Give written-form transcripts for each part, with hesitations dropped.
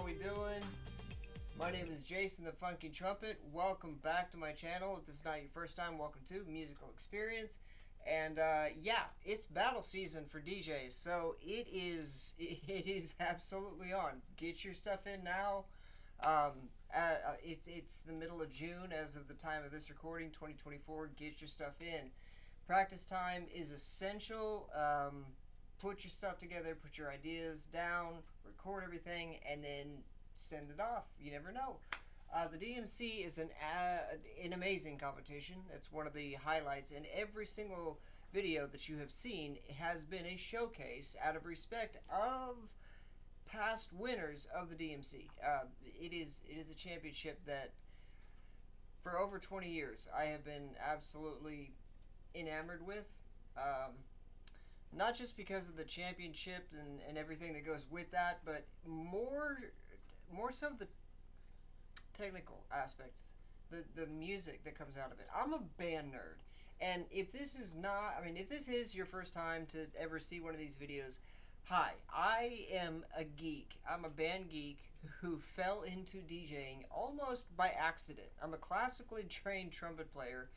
we doing? My name is Jason the Funky Trumpet. Welcome back to my channel. If this is not your first time, welcome to Musical Experience. And yeah, it's battle season for DJs, so it is absolutely on. Get your stuff in now. It's the middle of June as of the time of this recording, 2024. Get your stuff in. Practice time is essential. Put your stuff together, put your ideas down, record everything, and then send it off. You never know. The DMC is an amazing competition. It's one of the highlights, and every single video that you have seen has been a showcase out of respect of past winners of the DMC. It is a championship that for over 20 years I have been absolutely enamored with. Not just because of the championship and everything that goes with that, but more so the technical aspects, the music that comes out of it. I'm a band nerd, and if this is your first time to ever see one of these videos, hi, I am a geek. I'm a band geek who fell into DJing almost by accident. I'm a classically trained trumpet player.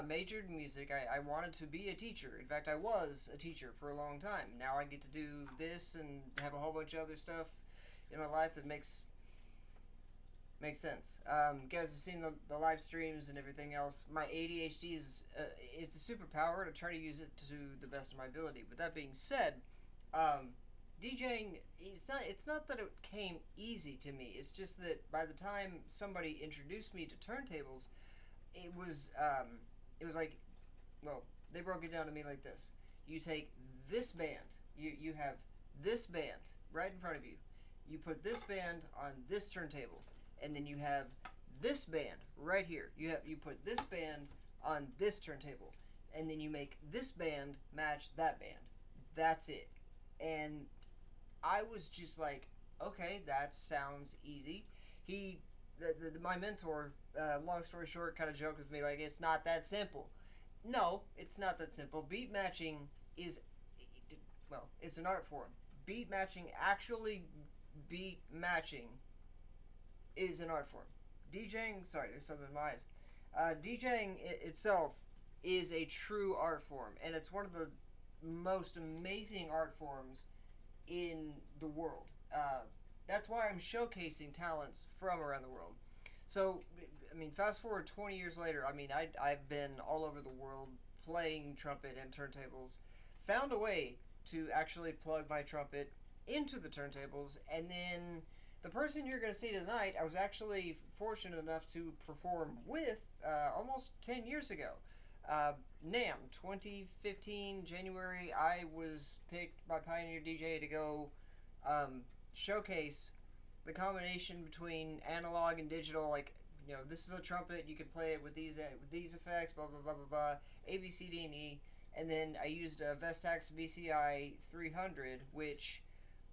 Majored in music. I wanted to be a teacher. In fact, I was a teacher for a long time. Now I get to do this and have a whole bunch of other stuff in my life that makes sense. You guys have seen the live streams and everything else. My ADHD is it's a superpower, to try to use it to the best of my ability. With that being said, DJing, it's not that it came easy to me. It's just that by the time somebody introduced me to turntables, it was like, well, they broke it down to me like this. You take this band, you have this band right in front of you. You put this band on this turntable, and then you have this band right here. You put this band on this turntable, and then you make this band match that band. That's it. And I was just like, okay, that sounds easy. My mentor, long story short, kind of joked with me like, it's not that simple. No, it's not that simple. Beat matching is, well, it's an art form. Beat matching, actually beat matching, is an art form. DJing, sorry, there's something in my eyes. DJing itself is a true art form, and it's one of the most amazing art forms in the world. That's why I'm showcasing talents from around the world. So, I mean, fast forward 20 years later, I mean, I've been all over the world playing trumpet and turntables, found a way to actually plug my trumpet into the turntables, and then the person you're going to see tonight, I was actually fortunate enough to perform with almost 10 years ago. NAMM, 2015, January, I was picked by Pioneer DJ to go showcase the combination between analog and digital. Like, you know, this is a trumpet, you can play it with these effects, blah blah blah blah blah, A, B, C, D, and E. And then I used a Vestax VCI 300, which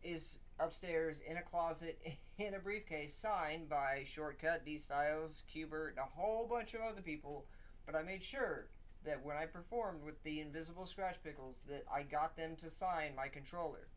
is upstairs in a closet in a briefcase, signed by Shortkut, D Styles, Qbert, and a whole bunch of other people. But I made sure that when I performed with the Invisible Scratch Pickles, that I got them to sign my controller.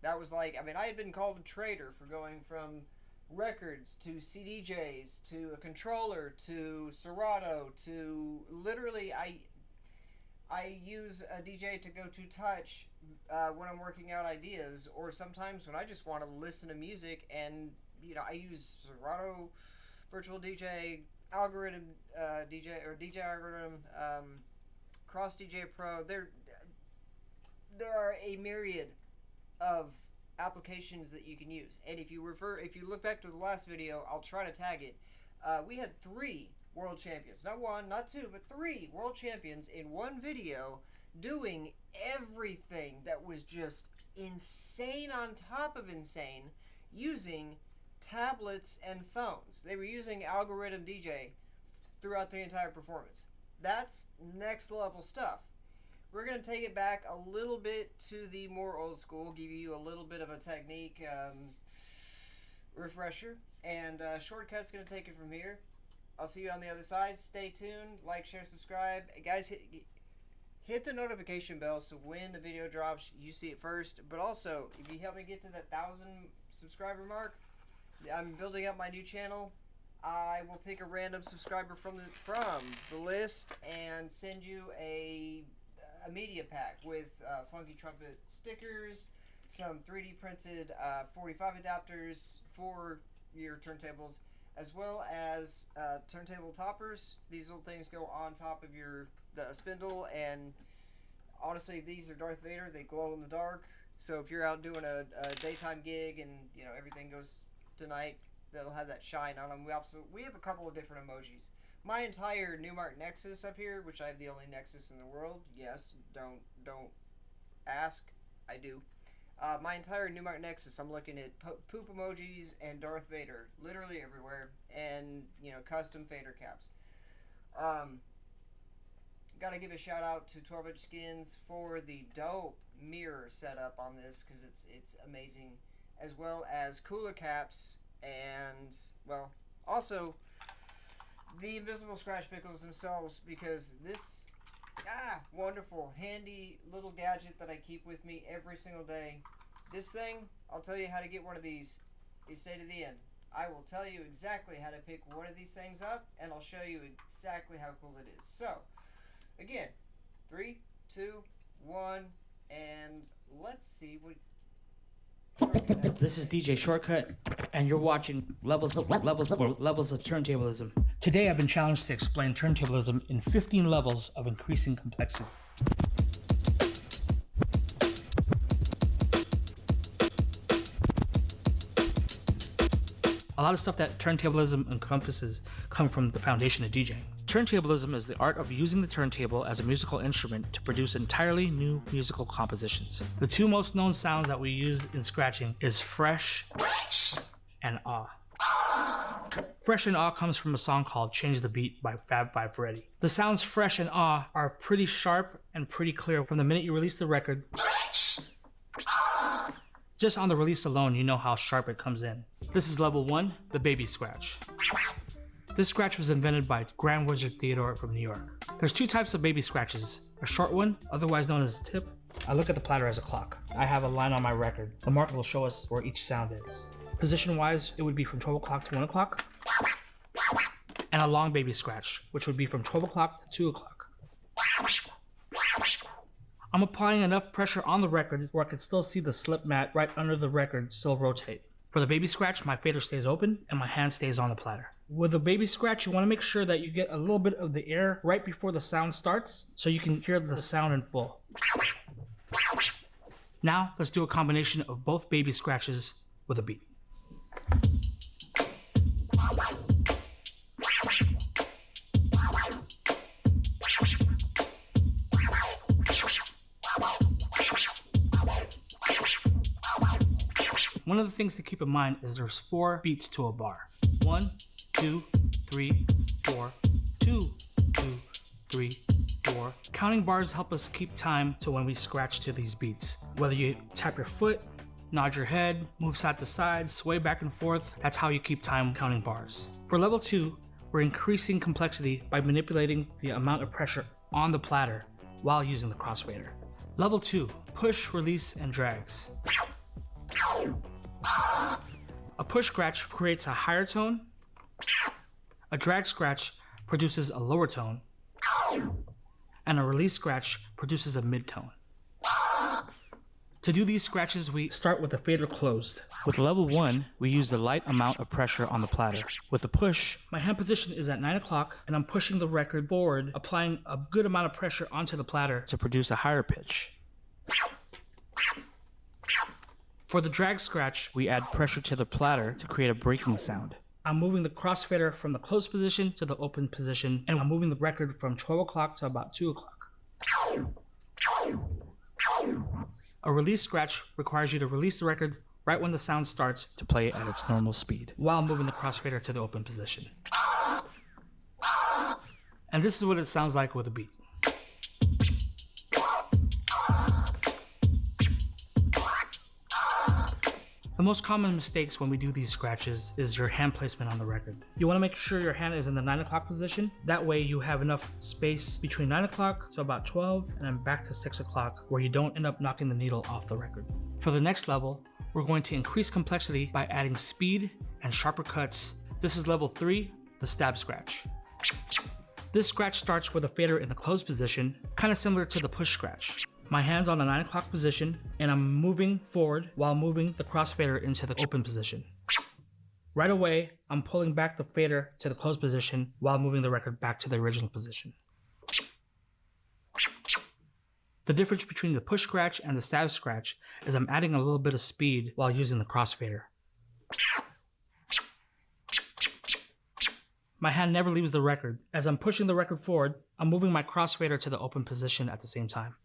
That was like, I mean, I had been called a traitor for going from records to CDJs to a controller to Serato to literally, I use a DJ to go to touch when I'm working out ideas, or sometimes when I just want to listen to music, and, you know, I use Serato, Virtual DJ, Algorithm DJ, or DJ Algorithm, Cross DJ Pro. There are a myriad of applications that you can use, and if you look back to the last video, I'll try to tag it. We had 3 world champions, not 1, not 2, but 3 world champions in one video doing everything that was just insane on top of insane, using tablets and phones. They were using Algorithm DJ throughout the entire performance. That's next level stuff. We're going to take it back a little bit to the more old school, give you a little bit of a technique refresher, and Shortkut's going to take it from here. I'll see you on the other side. Stay tuned, like, share, subscribe. Guys, hit the notification bell so when the video drops, you see it first. But also, if you help me get to that 1,000 subscriber mark, I'm building up my new channel. I will pick a random subscriber from the list and send you a media pack with funky trumpet stickers, some 3D printed 45 adapters for your turntables, as well as turntable toppers. These little things go on top of the spindle, and honestly, these are Darth Vader. They glow in the dark. So if you're out doing a daytime gig and everything goes tonight, they'll have that shine on them. We have a couple of different emojis. My entire Newmark Nexus up here, which I have the only Nexus in the world. Yes, don't ask. I do. My entire Newmark Nexus, I'm looking at poop emojis and Darth Vader literally everywhere, and custom fader caps. Got to give a shout out to 12-inch Skins for the dope mirror setup on this, because it's amazing, as well as cooler caps, and well, also the invisible scratch pickles themselves, because this wonderful handy little gadget that I keep with me every single day. This thing, I'll tell you how to get one of these. You stay to the end. I will tell you exactly how to pick one of these things up, and I'll show you exactly how cool it is. So again, 3, 2, 1, and let's see what. This is DJ Shortkut, and you're watching Levels of Turntablism. Today I've been challenged to explain turntablism in 15 levels of increasing complexity. A lot of stuff that turntablism encompasses come from the foundation of DJing. Turntablism is the art of using the turntable as a musical instrument to produce entirely new musical compositions. The two most known sounds that we use in scratching is fresh and ah. Fresh and ah comes from a song called Change the Beat by Fab Five Freddy. The sounds fresh and ah are pretty sharp and pretty clear from the minute you release the record. Just on the release alone, you know how sharp it comes in. This is level 1, the baby scratch. This scratch was invented by Grand Wizard Theodore from New York. There's two types of baby scratches. A short one, otherwise known as a tip. I look at the platter as a clock. I have a line on my record. The marker will show us where each sound is. Position-wise, it would be from 12 o'clock to 1 o'clock. And a long baby scratch, which would be from 12 o'clock to 2 o'clock. I'm applying enough pressure on the record where I can still see the slip mat right under the record still rotate. For the baby scratch, my fader stays open and my hand stays on the platter. With a baby scratch, you want to make sure that you get a little bit of the air right before the sound starts so you can hear the sound in full. Now, let's do a combination of both baby scratches with a beat. One of the things to keep in mind is there's 4 beats to a bar. 1, 2, 3, 4, 2, 2, 3, 4. Counting bars help us keep time to when we scratch to these beats. Whether you tap your foot, nod your head, move side to side, sway back and forth, that's how you keep time counting bars. For level 2, we're increasing complexity by manipulating the amount of pressure on the platter while using the crossfader. Level 2, push, release, and drags. A push scratch creates a higher tone, a drag scratch produces a lower tone, and a release scratch produces a mid-tone. To do these scratches, we start with the fader closed. With level 1, we use the light amount of pressure on the platter. With the push, my hand position is at 9 o'clock and I'm pushing the record forward, applying a good amount of pressure onto the platter to produce a higher pitch. For the drag scratch, we add pressure to the platter to create a breaking sound. I'm moving the crossfader from the closed position to the open position, and I'm moving the record from 12 o'clock to about 2 o'clock. A release scratch requires you to release the record right when the sound starts to play it at its normal speed, while moving the crossfader to the open position. And this is what it sounds like with a beat. The most common mistakes when we do these scratches is your hand placement on the record. You want to make sure your hand is in the 9 o'clock position. That way you have enough space between 9 o'clock to about 12 and then back to 6 o'clock where you don't end up knocking the needle off the record. For the next level, we're going to increase complexity by adding speed and and sharper cuts, this is level 3, the stab scratch. This scratch starts with a fader in the closed position, kind of similar to the push scratch. My hand's on the 9 o'clock position, and I'm moving forward while moving the crossfader into the open position. Right away, I'm pulling back the fader to the closed position while moving the record back to the original position. The difference between the push scratch and the stab scratch is I'm adding a little bit of speed while using the crossfader. My hand never leaves the record. As I'm pushing the record forward, I'm moving my crossfader to the open position at the same time.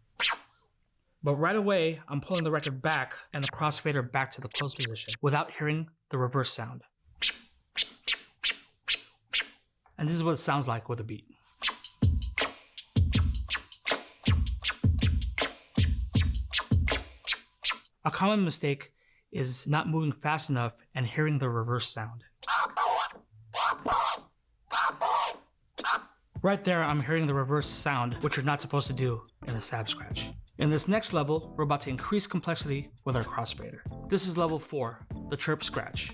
But right away, I'm pulling the record back and the crossfader back to the closed position without hearing the reverse sound. And this is what it sounds like with a beat. A common mistake is not moving fast enough and hearing the reverse sound. Right there, I'm hearing the reverse sound, which you're not supposed to do in a stab scratch. In this next level, we're about to increase complexity with our crossfader. This is level 4, the chirp scratch.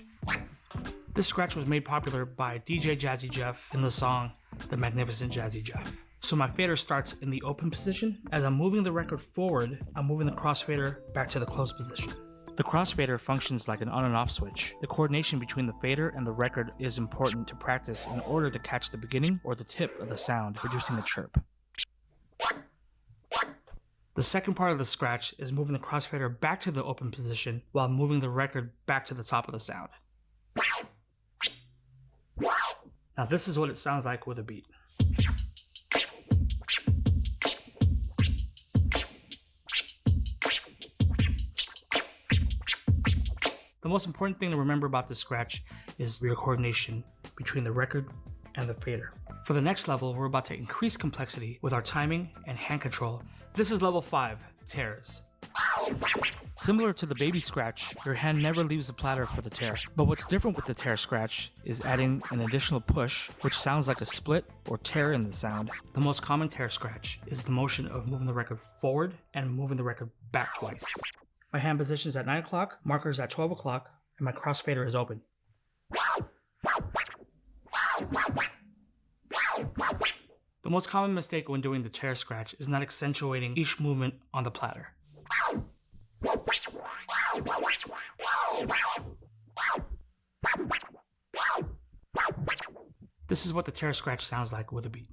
This scratch was made popular by DJ Jazzy Jeff in the song The Magnificent Jazzy Jeff. So my fader starts in the open position. As I'm moving the record forward, I'm moving the crossfader back to the closed position. The crossfader functions like an on and off switch. The coordination between the fader and the record is important to practice in order to catch the beginning or the tip of the sound, producing the chirp. The second part of the scratch is moving the crossfader back to the open position while moving the record back to the top of the sound. Now this is what it sounds like with a beat. The most important thing to remember about this scratch is your coordination between the record and the fader. For the next level, we're about to increase complexity with our timing and hand control. This is level 5, tears. Similar to the baby scratch, your hand never leaves the platter for the tear. But what's different with the tear scratch is adding an additional push, which sounds like a split or tear in the sound. The most common tear scratch is the motion of moving the record forward and moving the record back twice. My hand position is at 9 o'clock, marker is at 12 o'clock, and my crossfader is open. The most common mistake when doing the tear scratch is not accentuating each movement on the platter. This is what the tear scratch sounds like with a beat.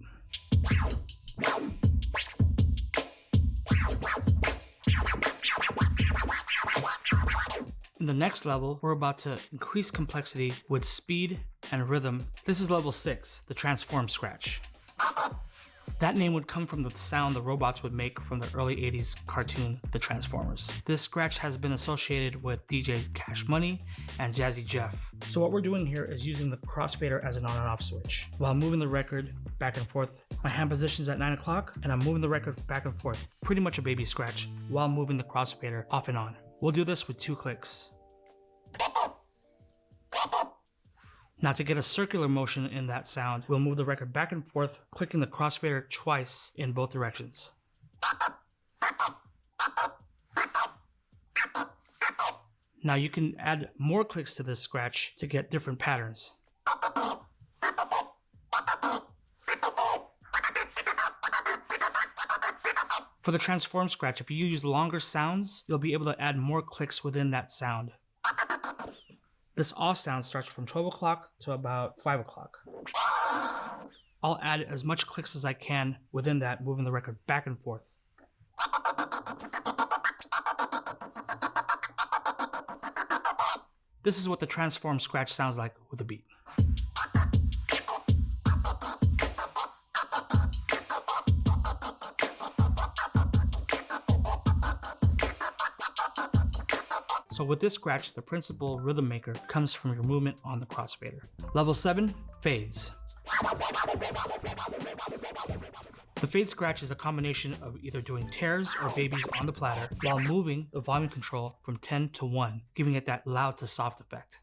In the next level, we're about to increase complexity with speed and rhythm. This is level 6, the transform scratch. That name would come from the sound the robots would make from the early 80s cartoon, The Transformers. This scratch has been associated with DJ Cash Money and Jazzy Jeff. So what we're doing here is using the crossfader as an on and off switch. While moving the record back and forth, my hand position's at 9 o'clock and I'm moving the record back and forth, pretty much a baby scratch, while moving the crossfader off and on. We'll do this with 2 clicks. Now to get a circular motion in that sound, we'll move the record back and forth, clicking the crossfader twice in both directions. Now you can add more clicks to this scratch to get different patterns. For the transform scratch, if you use longer sounds, you'll be able to add more clicks within that sound. This all sound starts from 12 o'clock to about 5 o'clock. I'll add as much clicks as I can within that, moving the record back and forth. This is what the transform scratch sounds like with a beat. So with this scratch, the principal rhythm maker comes from your movement on the crossfader. Level 7, fades. The fade scratch is a combination of either doing tears or babies on the platter while moving the volume control from 10 to 1, giving it that loud to soft effect.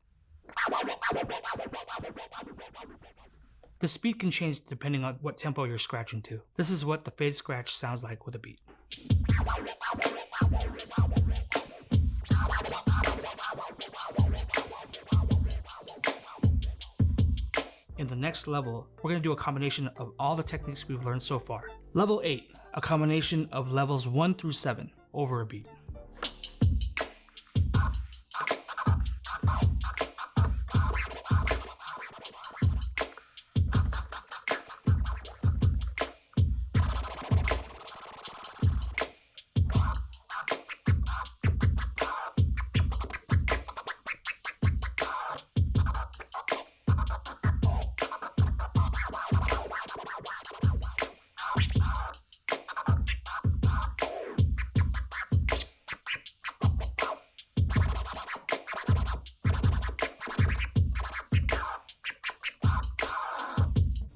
The speed can change depending on what tempo you're scratching to. This is what the fade scratch sounds like with a beat. In the next level, we're going to do a combination of all the techniques we've learned so far. Level 8, a combination of levels 1 through 7 over a beat.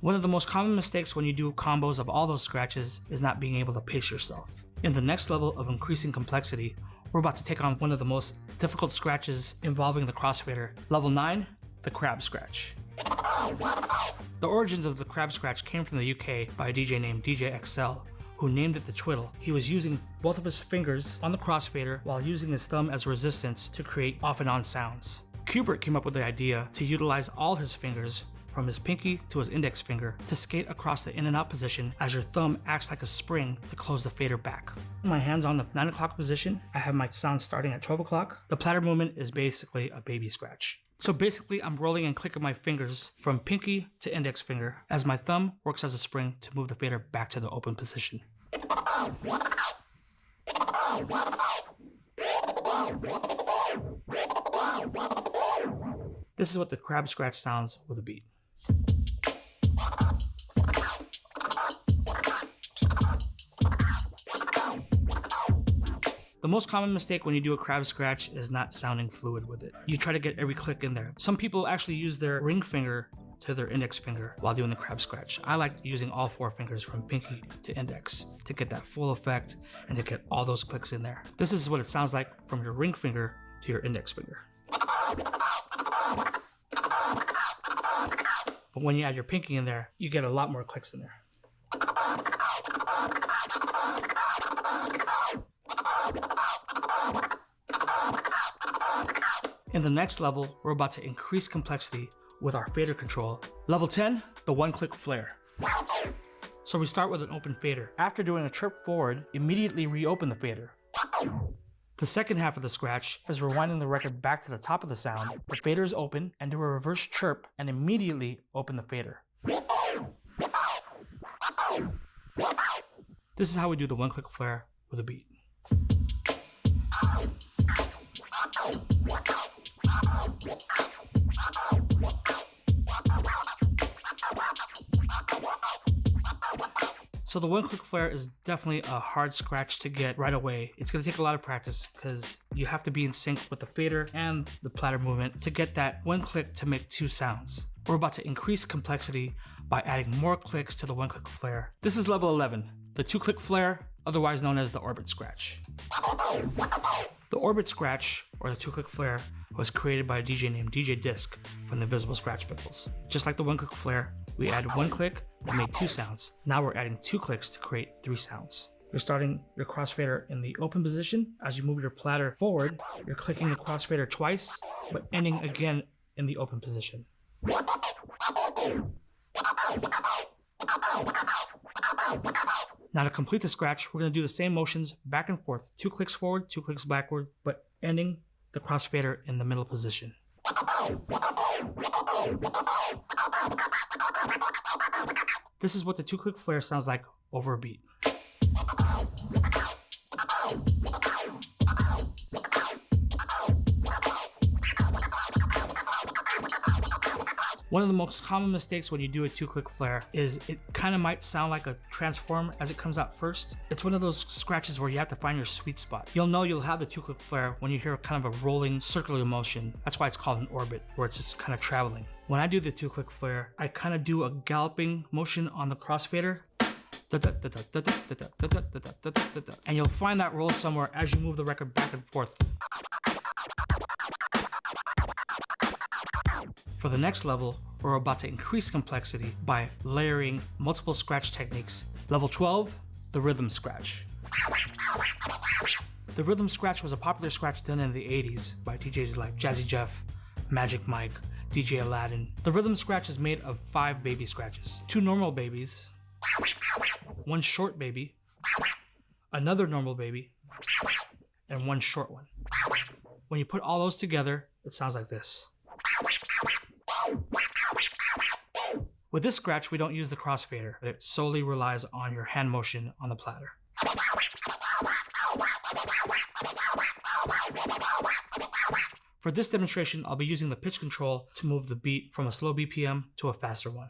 One of the most common mistakes when you do combos of all those scratches is not being able to pace yourself. In the next level of increasing complexity, we're about to take on one of the most difficult scratches involving the crossfader. Level 9, the crab scratch. The origins of the crab scratch came from the UK by a DJ named DJ XL, who named it the twiddle. He was using both of his fingers on the crossfader while using his thumb as resistance to create off and on sounds. Kubert came up with the idea to utilize all his fingers, from his pinky to his index finger, to skate across the in and out position as your thumb acts like a spring to close the fader back. My hand's on the 9 o'clock position. I have my sound starting at 12 o'clock. The platter movement is basically a baby scratch. So basically, I'm rolling and clicking my fingers from pinky to index finger as my thumb works as a spring to move the fader back to the open position. This is what the crab scratch sounds with a beat. The most common mistake when you do a crab scratch is not sounding fluid with it. You try to get every click in there. Some people actually use their ring finger to their index finger while doing the crab scratch. I like using all 4 fingers from pinky to index to get that full effect and to get all those clicks in there. This is what it sounds like from your ring finger to your index finger. But when you add your pinky in there, you get a lot more clicks in there. In the next level, we're about to increase complexity with our fader control. Level 10, the one-click flare. So we start with an open fader. After doing a chirp forward, immediately reopen the fader. The second half of the scratch is rewinding the record back to the top of the sound. The fader is open, and do a reverse chirp and immediately open the fader. This is how we do the one-click flare with a beat. So the one-click flare is definitely a hard scratch to get right away. It's going to take a lot of practice because you have to be in sync with the fader and the platter movement to get that one click to make 2 sounds. We're about to increase complexity by adding more clicks to the one-click flare. This is level 11, the 2-click flare, otherwise known as the orbit scratch. The orbit scratch, or the 2-click flare, was created by a DJ named DJ Disc from the Invisible Scratch Pickles. Just like the one-click flare, we added 1 click to make 2 sounds. Now we're adding 2 clicks to create 3 sounds. You're starting your crossfader in the open position. As you move your platter forward, you're clicking the crossfader twice, but ending again in the open position. Now to complete the scratch, we're going to do the same motions back and forth. 2 clicks forward, 2 clicks backward, but ending the crossfader in the middle position. This is what the 2-click flare sounds like over a beat. One of the most common mistakes when you do a 2-click flare is it kind of might sound like a transform as it comes out first. It's one of those scratches where you have to find your sweet spot. You'll know you'll have the 2-click flare when you hear kind of a rolling circular motion. That's why it's called an orbit, where it's just kind of traveling. When I do the 2-click flare, I kind of do a galloping motion on the crossfader. And you'll find that roll somewhere as you move the record back and forth. For the next level, we're about to increase complexity by layering multiple scratch techniques. Level 12, the rhythm scratch. The rhythm scratch was a popular scratch done in the 80s by DJs like Jazzy Jeff, Magic Mike, DJ Aladdin. The rhythm scratch is made of 5 baby scratches. 2 normal babies, 1 short baby, another normal baby, and 1 short one. When you put all those together, it sounds like this. With this scratch, we don't use the crossfader. It solely relies on your hand motion on the platter. For this demonstration, I'll be using the pitch control to move the beat from a slow BPM to a faster one.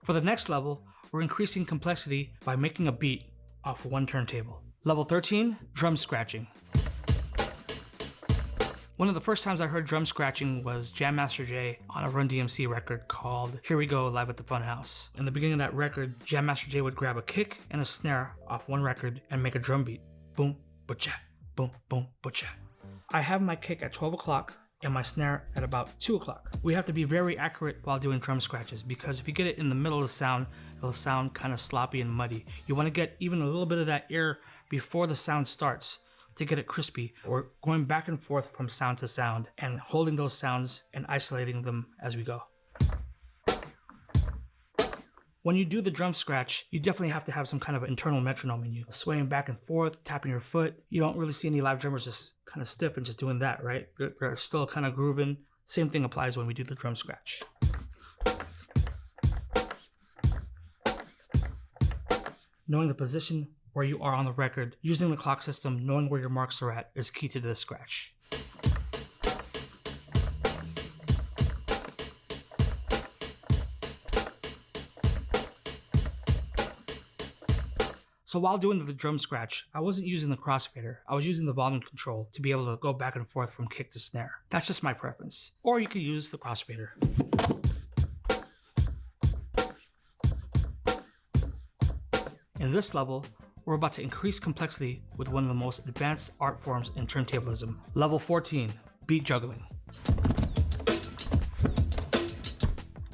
For the next level, we're increasing complexity by making a beat off one turntable. Level 13, drum scratching. One of the first times I heard drum scratching was Jam Master Jay on a Run DMC record called Here We Go Live at the Funhouse. In the beginning of that record, Jam Master Jay would grab a kick and a snare off one record and make a drum beat. Boom, ba-cha, boom, boom, ba-cha. I have my kick at 12 o'clock and my snare at about 2 o'clock. We have to be very accurate while doing drum scratches because if you get it in the middle of the sound, it'll sound kind of sloppy and muddy. You want to get even a little bit of that air before the sound starts to get it crispy. We're going back and forth from sound to sound and holding those sounds and isolating them as we go. When you do the drum scratch, you definitely have to have some kind of internal metronome in you. Swaying back and forth, tapping your foot. You don't really see any live drummers just kind of stiff and just doing that, right? They're still kind of grooving. Same thing applies when we do the drum scratch. Knowing the position where you are on the record, using the clock system, knowing where your marks are at is key to this scratch. So while doing the drum scratch, I wasn't using the crossfader. I was using the volume control to be able to go back and forth from kick to snare. That's just my preference. Or you could use the crossfader. In this level, we're about to increase complexity with one of the most advanced art forms in turntablism. Level 14, beat juggling.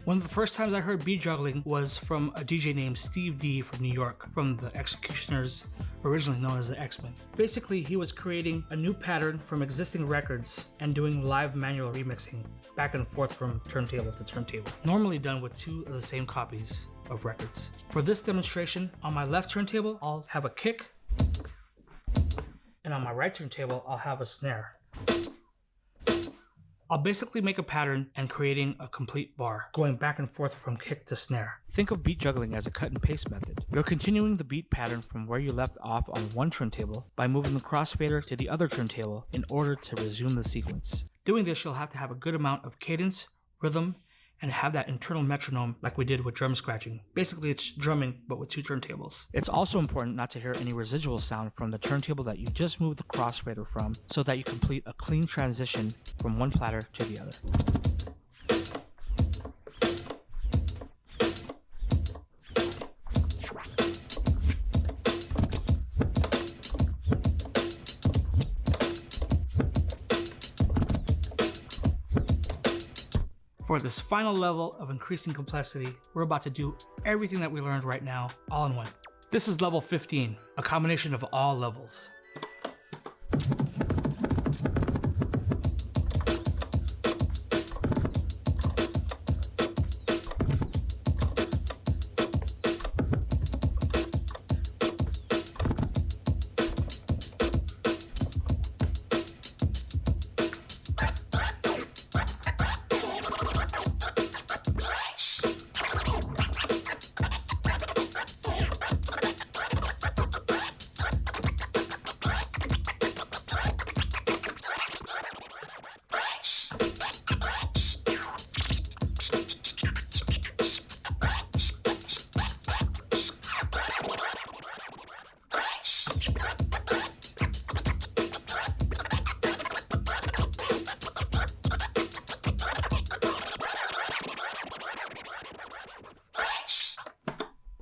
One of the first times I heard beat juggling was from a DJ named Steve D from New York, from the Executioners, originally known as the X-Men. Basically, he was creating a new pattern from existing records and doing live manual remixing back and forth from turntable to turntable, normally done with 2 of the same copies of records. For this demonstration, on my left turntable, I'll have a kick, and on my right turntable, I'll have a snare. I'll basically make a pattern and creating a complete bar, going back and forth from kick to snare. Think of beat juggling as a cut and paste method. You're continuing the beat pattern from where you left off on one turntable by moving the crossfader to the other turntable in order to resume the sequence. Doing this, you'll have to have a good amount of cadence, rhythm, and have that internal metronome like we did with drum scratching. Basically, it's drumming, but with 2 turntables. It's also important not to hear any residual sound from the turntable that you just moved the crossfader from, so that you complete a clean transition from one platter to the other. For this final level of increasing complexity, we're about to do everything that we learned right now, all in one. This is level 15, a combination of all levels.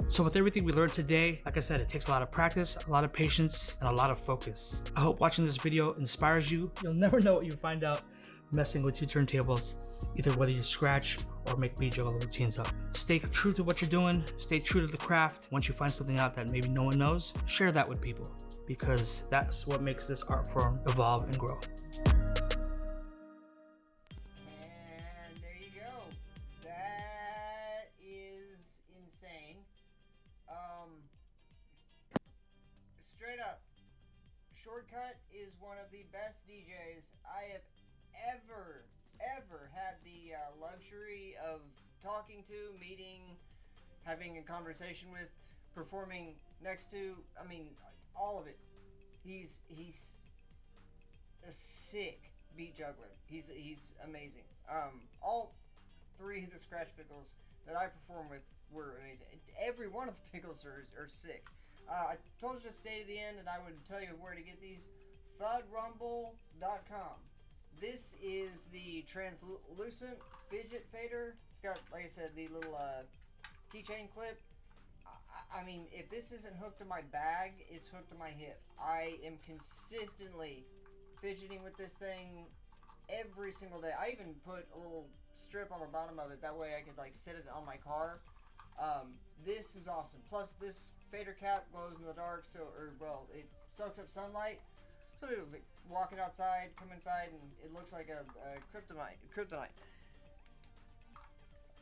So with everything we learned today, like I said, it takes a lot of practice, a lot of patience, and a lot of focus. I hope watching this video inspires you. You'll never know what you find out messing with 2 turntables, either whether you scratch or make bead juggler routines up. Stay true to what you're doing, stay true to the craft. Once you find something out that maybe no one knows, share that with people, because that's what makes this art form evolve and grow. And there you go. That is insane. Straight up, Shortkut is one of the best DJs I have ever had the luxury of talking to, meeting, having a conversation with, performing next to. I mean, all of it. He's a sick beat juggler. He's amazing. All three of the scratch pickles that I performed with were amazing. Every one of the pickles are sick. I told you to stay to the end, and I would tell you where to get these. Thudrumble.com. This is the translucent fidget fader. It's got, like I said, the little keychain clip. I mean, if this isn't hooked to my bag, it's hooked to my hip. I am consistently fidgeting with this thing every single day. I even put a little strip on the bottom of it. That way I could like sit it on my car. This is awesome. Plus, this fader cap glows in the dark, it soaks up sunlight. So people walking outside, come inside, and it looks like a kryptonite.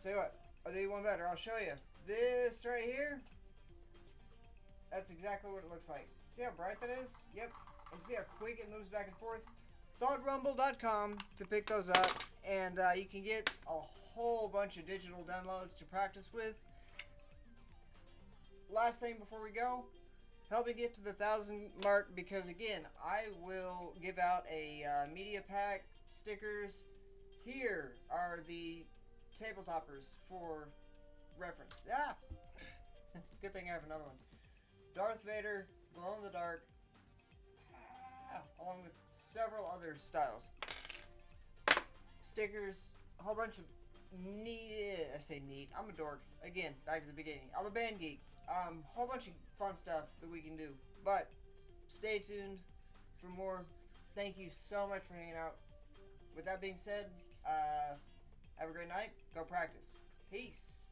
Tell you what, I'll do you one better. I'll show you. This right here, that's exactly what it looks like. See how bright that is? Yep. And see how quick it moves back and forth? Thudrumble.com to pick those up. And you can get a whole bunch of digital downloads to practice with. Last thing before we go, help me get to the 1,000 mark, because again, I will give out a media pack, stickers. Here are the table toppers for reference. Good thing I have another one. Darth Vader, glow in the dark, along with several other styles. Stickers, a whole bunch of neat. I say neat. I'm a dork. Again, back to the beginning. I'm a band geek. Whole bunch of fun stuff that we can do. But stay tuned for more. Thank you so much for hanging out. With that being said, have a great night. Go practice. Peace.